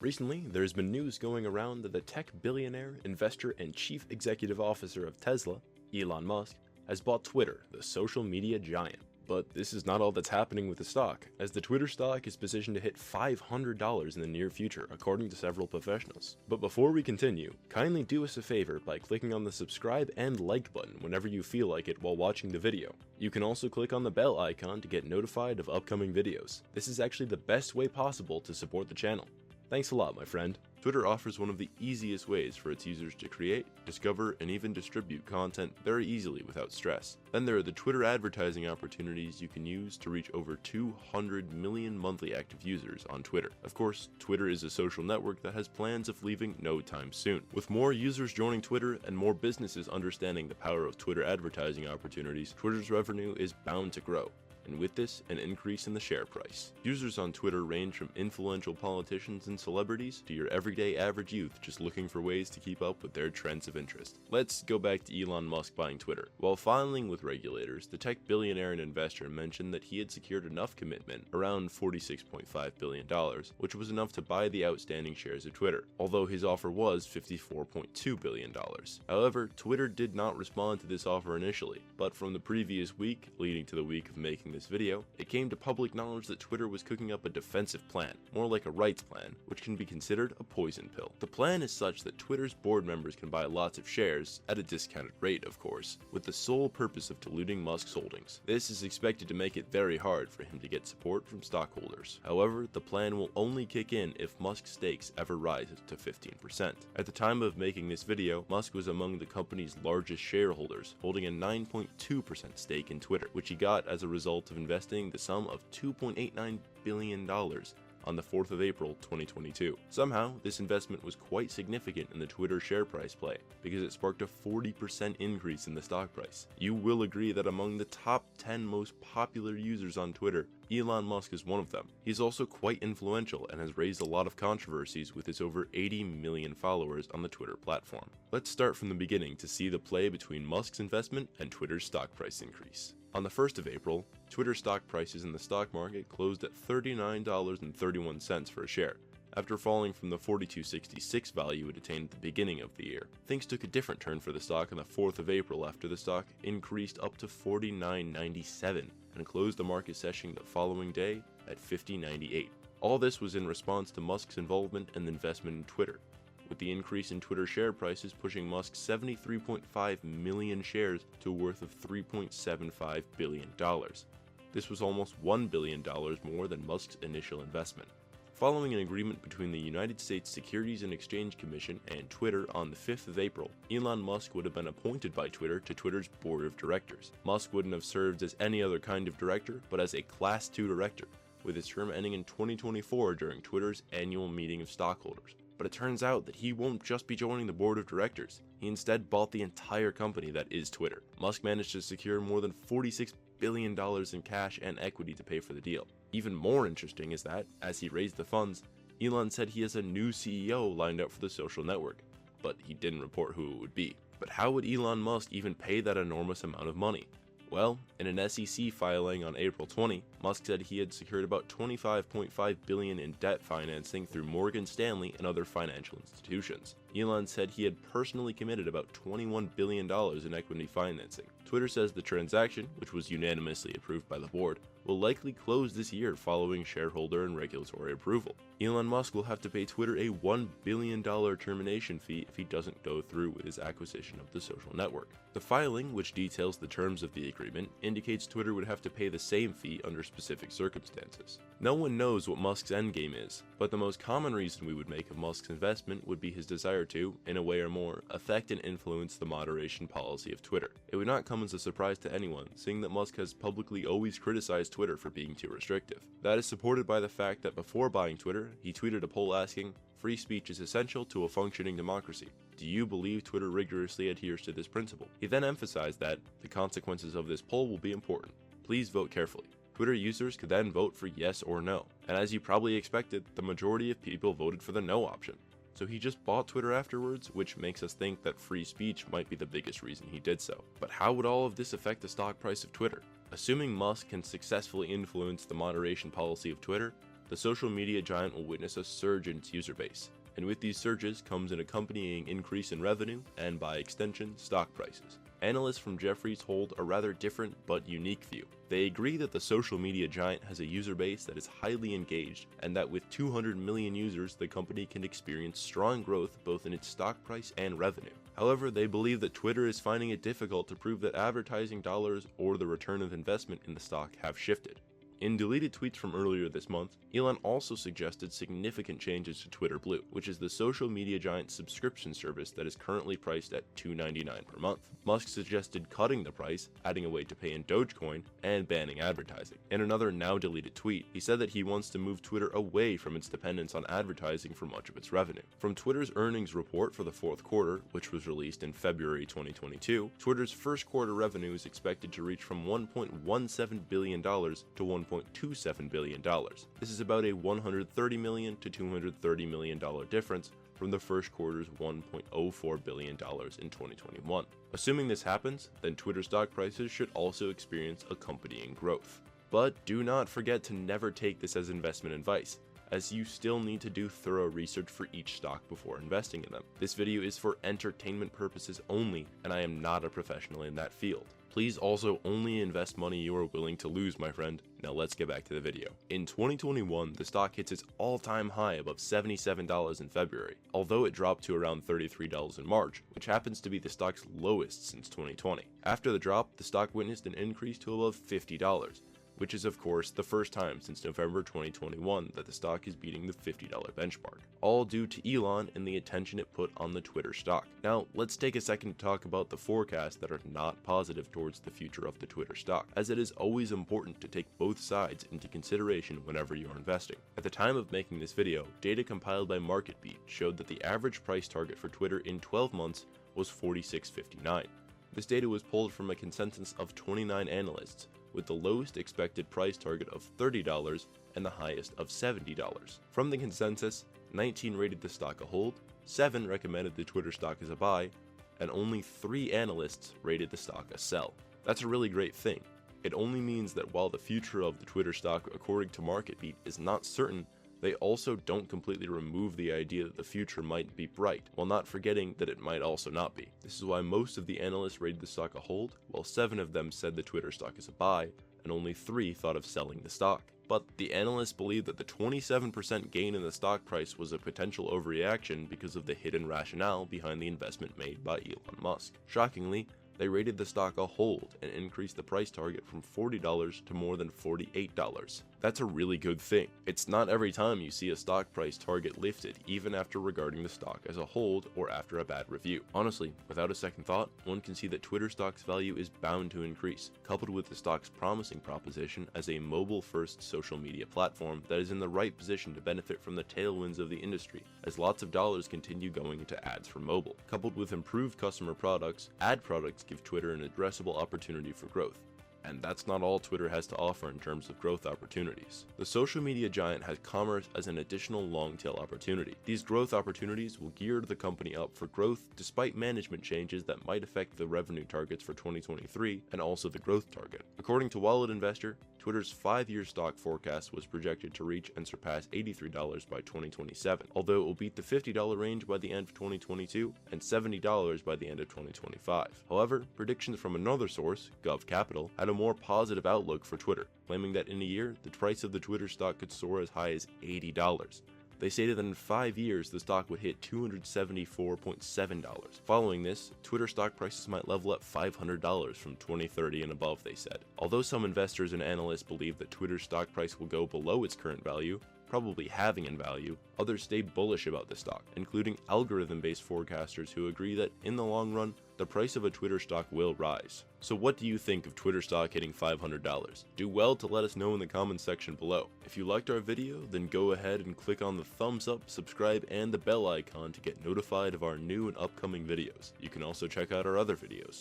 Recently, there's been news going around that the tech billionaire, investor, and chief executive officer of Tesla, Elon Musk, has bought Twitter, the social media giant. But this is not all that's happening with the stock, as the Twitter stock is positioned to hit $500 in the near future, according to several professionals. But before we continue, kindly do us a favor by clicking on the subscribe and like button whenever you feel like it while watching the video. You can also click on the bell icon to get notified of upcoming videos. This is actually the best way possible to support the channel. Thanks a lot, my friend. Twitter offers one of the easiest ways for its users to create, discover, and even distribute content very easily without stress. Then there are the Twitter advertising opportunities you can use to reach over 200 million monthly active users on Twitter. Of course, Twitter is a social network that has plans of leaving no time soon. With more users joining Twitter and more businesses understanding the power of Twitter advertising opportunities, Twitter's revenue is bound to grow. And with this, an increase in the share price. Users on Twitter range from influential politicians and celebrities to your everyday average youth just looking for ways to keep up with their trends of interest. Let's go back to Elon Musk buying Twitter. While filing with regulators, the tech billionaire and investor mentioned that he had secured enough commitment, around $46.5 billion, which was enough to buy the outstanding shares of Twitter, although his offer was $54.2 billion. However, Twitter did not respond to this offer initially, but from the previous week, leading to the week of making this video, it came to public knowledge that Twitter was cooking up a defensive plan, more like a rights plan, which can be considered a poison pill. The plan is such that Twitter's board members can buy lots of shares, at a discounted rate of course, with the sole purpose of diluting Musk's holdings. This is expected to make it very hard for him to get support from stockholders. However, the plan will only kick in if Musk's stakes ever rise to 15%. At the time of making this video, Musk was among the company's largest shareholders, holding a 9.2% stake in Twitter, which he got as a result of investing the sum of $2.89 billion on the 4th of April 2022. Somehow, this investment was quite significant in the Twitter share price play because it sparked a 40% increase in the stock price. You will agree that among the top 10 most popular users on Twitter, Elon Musk is one of them. He's also quite influential and has raised a lot of controversies with his over 80 million followers on the Twitter platform. Let's start from the beginning to see the play between Musk's investment and Twitter's stock price increase. On the 1st of April, Twitter stock prices in the stock market closed at $39.31 for a share, after falling from the $42.66 value it attained at the beginning of the year. Things took a different turn for the stock on the 4th of April after the stock increased up to $49.97 and closed the market session the following day at $50.98. All this was in response to Musk's involvement and investment in Twitter, with the increase in Twitter share prices pushing Musk's 73.5 million shares to a worth of $3.75 billion. This was almost $1 billion more than Musk's initial investment. Following an agreement between the United States Securities and Exchange Commission and Twitter on the 5th of April, Elon Musk would have been appointed by Twitter to Twitter's board of directors. Musk wouldn't have served as any other kind of director, but as a Class 2 director, with his term ending in 2024 during Twitter's annual meeting of stockholders. But it turns out that he won't just be joining the board of directors. He instead bought the entire company that is Twitter. Musk managed to secure more than $46 billion in cash and equity to pay for the deal. Even more interesting is that, as he raised the funds, Elon said he has a new CEO lined up for the social network, but he didn't report who it would be. But how would Elon Musk even pay that enormous amount of money? Well, in an SEC filing on April 20, Musk said he had secured about $25.5 billion in debt financing through Morgan Stanley and other financial institutions. Elon said he had personally committed about $21 billion in equity financing. Twitter says the transaction, which was unanimously approved by the board, will likely close this year following shareholder and regulatory approval. Elon Musk will have to pay Twitter a $1 billion termination fee if he doesn't go through with his acquisition of the social network. The filing, which details the terms of the agreement, indicates Twitter would have to pay the same fee under specific circumstances. No one knows what Musk's endgame is, but the most common reason we would make of Musk's investment would be his desire to, in a way or more, affect and influence the moderation policy of Twitter. It would not come as a surprise to anyone, seeing that Musk has publicly always criticized Twitter for being too restrictive. That is supported by the fact that before buying Twitter, he tweeted a poll asking, "Free speech is essential to a functioning democracy. Do you believe Twitter rigorously adheres to this principle?" He then emphasized that the consequences of this poll will be important. Please vote carefully. Twitter users could then vote for yes or no, and as you probably expected, the majority of people voted for the no option. So he just bought Twitter afterwards, which makes us think that free speech might be the biggest reason he did so. But how would all of this affect the stock price of Twitter? Assuming Musk can successfully influence the moderation policy of Twitter, the social media giant will witness a surge in its user base, and with these surges comes an accompanying increase in revenue and, by extension, stock prices. Analysts from Jefferies hold a rather different but unique view. They agree that the social media giant has a user base that is highly engaged, and that with 200 million users, the company can experience strong growth both in its stock price and revenue. However, they believe that Twitter is finding it difficult to prove that advertising dollars or the return of investment in the stock have shifted. In deleted tweets from earlier this month, Elon also suggested significant changes to Twitter Blue, which is the social media giant's subscription service that is currently priced at $2.99 per month. Musk suggested cutting the price, adding a way to pay in Dogecoin, and banning advertising. In another now deleted tweet, he said that he wants to move Twitter away from its dependence on advertising for much of its revenue. From Twitter's earnings report for the fourth quarter, which was released in February 2022, Twitter's first quarter revenue is expected to reach from $1.17 billion to $1.27 billion. This is about a $130 million to $230 million difference from the first quarter's $1.04 billion in 2021. Assuming this happens, then Twitter stock prices should also experience accompanying growth. But do not forget to never take this as investment advice, as you still need to do thorough research for each stock before investing in them. This video is for entertainment purposes only, and I am not a professional in that field. Please also only invest money you are willing to lose, my friend. Now let's get back to the video. In 2021, the stock hits its all-time high above $77 in February, although it dropped to around $33 in March, which happens to be the stock's lowest since 2020. After the drop, the stock witnessed an increase to above $50, which is of course the first time since November 2021 that the stock is beating the $50 benchmark, all due to Elon and the attention it put on the Twitter stock. Now let's take a second to talk about the forecasts that are not positive towards the future of the Twitter stock, as it is always important to take both sides into consideration whenever you are investing. At the time of making this video, data compiled by MarketBeat showed that the average price target for Twitter in 12 months was $46.59. This data was pulled from a consensus of 29 analysts, with the lowest expected price target of $30 and the highest of $70. From the consensus, 19 rated the stock a hold, 7 recommended the Twitter stock as a buy, and only 3 analysts rated the stock a sell. That's a really great thing. It only means that while the future of the Twitter stock, according to MarketBeat, is not certain, they also don't completely remove the idea that the future might be bright, while not forgetting that it might also not be. This is why most of the analysts rated the stock a hold, while 7 of them said the Twitter stock is a buy, and only 3 thought of selling the stock. But the analysts believe that the 27% gain in the stock price was a potential overreaction because of the hidden rationale behind the investment made by Elon Musk. Shockingly, they rated the stock a hold and increased the price target from $40 to more than $48. That's a really good thing. It's not every time you see a stock price target lifted, even after regarding the stock as a hold or after a bad review. Honestly, without a second thought, one can see that Twitter stock's value is bound to increase, coupled with the stock's promising proposition as a mobile-first social media platform that is in the right position to benefit from the tailwinds of the industry, as lots of dollars continue going into ads for mobile. Coupled with improved customer products, ad products give Twitter an addressable opportunity for growth. And that's not all Twitter has to offer in terms of growth opportunities. The social media giant has commerce as an additional long-tail opportunity. These growth opportunities will gear the company up for growth despite management changes that might affect the revenue targets for 2023 and also the growth target. According to Wallet Investor, Twitter's 5-year stock forecast was projected to reach and surpass $83 by 2027, although it will beat the $50 range by the end of 2022 and $70 by the end of 2025. However, predictions from another source, Gov Capital, had a more positive outlook for Twitter, claiming that in a year, the price of the Twitter stock could soar as high as $80. They stated that in 5 years, the stock would hit $274.7. Following this, Twitter stock prices might level at $500 from 2030 and above, they said. Although some investors and analysts believe that Twitter's stock price will go below its current value, probably halving in value, others stay bullish about the stock, including algorithm-based forecasters who agree that in the long run, the price of a Twitter stock will rise. So what do you think of Twitter stock hitting $500? Do well to let us know in the comments section below. If you liked our video, then go ahead and click on the thumbs up, subscribe, and the bell icon to get notified of our new and upcoming videos. You can also check out our other videos.